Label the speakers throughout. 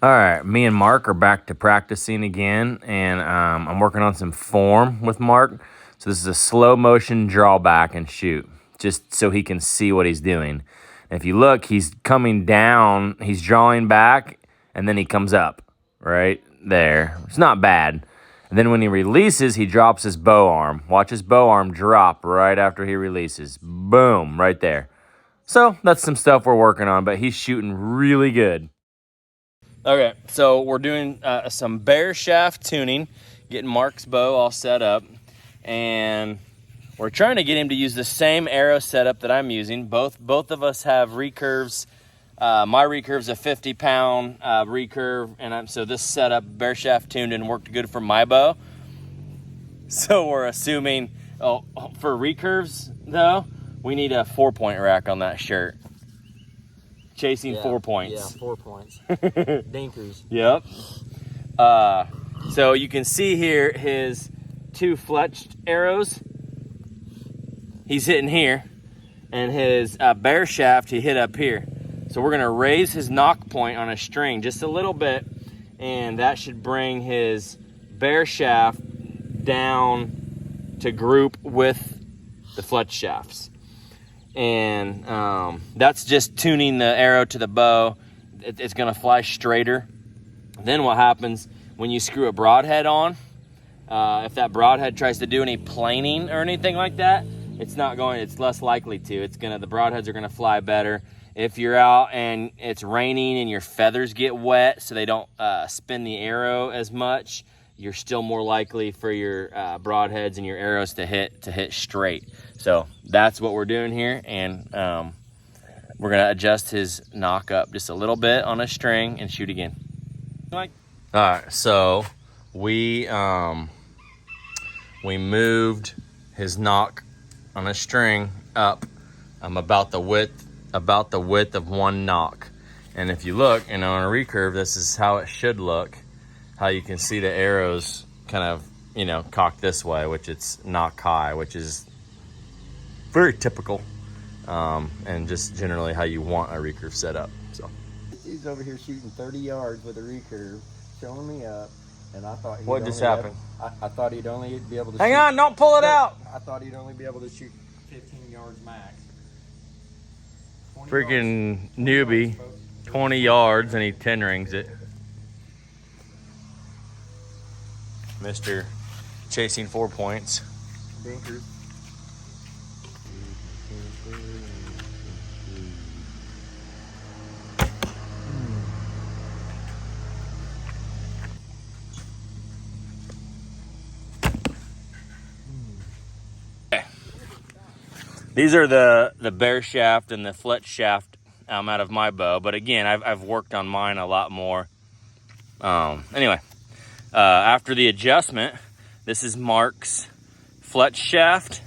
Speaker 1: All right, me and Mark are back to practicing again, and I'm working on some form with Mark. So this is a slow motion draw back and shoot, just so he can see what he's doing. And if you look, he's coming down, he's drawing back, and then he comes up, right there. It's not bad. And then when he releases, he drops his bow arm. Watch his bow arm drop right after he releases. Boom, right there. So that's some stuff we're working on, but he's shooting really good. Okay, so we're doing some bear shaft tuning, getting Mark's bow all set up, and we're trying to get him to use the same arrow setup that I'm using. Both of us have recurves. My recurve's a 50-pound recurve, and so this setup, bear shaft tuned, and worked good for my bow. So we're assuming, for recurves though, we need a 4-point rack on that shirt. Chasing 4 points.
Speaker 2: Yeah, 4 points. Dinkers.
Speaker 1: Yep. So you can see here his 2 fletched arrows. He's hitting here. And his bear shaft, he hit up here. So we're going to raise his knock point on a string just a little bit. And that should bring his bear shaft down to group with the fletch shafts. And that's just tuning the arrow to the bow. It's gonna fly straighter. Then what happens when you screw a broadhead on, if that broadhead tries to do any planing or anything like that, it's less likely to. The broadheads are gonna fly better. If you're out and it's raining and your feathers get wet so they don't spin the arrow as much, you're still more likely for your broadheads and your arrows to hit straight. So that's what we're doing here, and we're gonna adjust his knock up just a little bit on a string and shoot again. All right, so we moved his knock on a string up about the width of one knock. And if you look, on a recurve, this is how it should look. How you can see the arrows kind of, cocked this way, which it's knock high, which is very typical, and just generally how you want a recurve set up. So
Speaker 2: he's over here shooting 30 yards with a recurve, showing me up, and I thought
Speaker 1: what just happened?
Speaker 2: I thought he'd only be able to.
Speaker 1: Hang on! Don't pull it out.
Speaker 2: I thought he'd only be able to shoot 15 yards max.
Speaker 1: Freaking newbie, 20 yards, and he 10 rings it. Mr. Chasing 4 points.
Speaker 2: Dinkers.
Speaker 1: Okay. These are the bear shaft and the fletch shaft out of my bow, but again, I've worked on mine a lot more. Anyway. After the adjustment, this is Mark's fletch shaft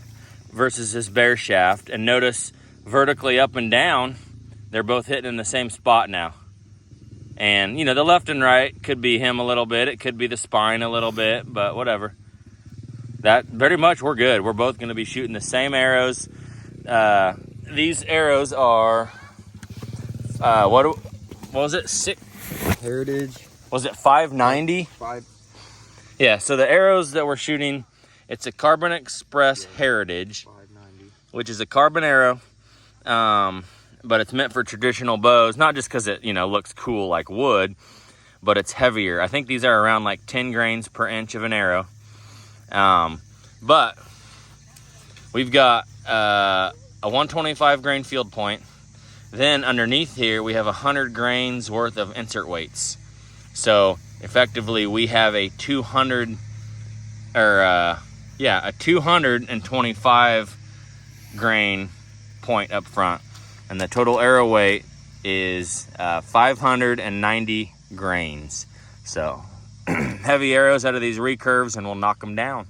Speaker 1: versus his bear shaft. And notice vertically up and down, they're both hitting in the same spot now. And, the left and right could be him a little bit. It could be the spine a little bit, but whatever. That very much we're good. We're both going to be shooting the same arrows. These arrows are, what was it?
Speaker 2: Heritage.
Speaker 1: Was it 590?
Speaker 2: 5.
Speaker 1: Yeah, so the arrows that we're shooting, it's a Carbon Express Heritage,
Speaker 2: 590.
Speaker 1: which is a carbon arrow, but it's meant for traditional bows, not just because it, looks cool like wood, but it's heavier. I think these are around like 10 grains per inch of an arrow. But we've got a 125 grain field point. Then underneath here, we have 100 grains worth of insert weights. So effectively, we have a 225 grain point up front, and the total arrow weight is 590 grains. So heavy arrows out of these recurves, and we'll knock them down.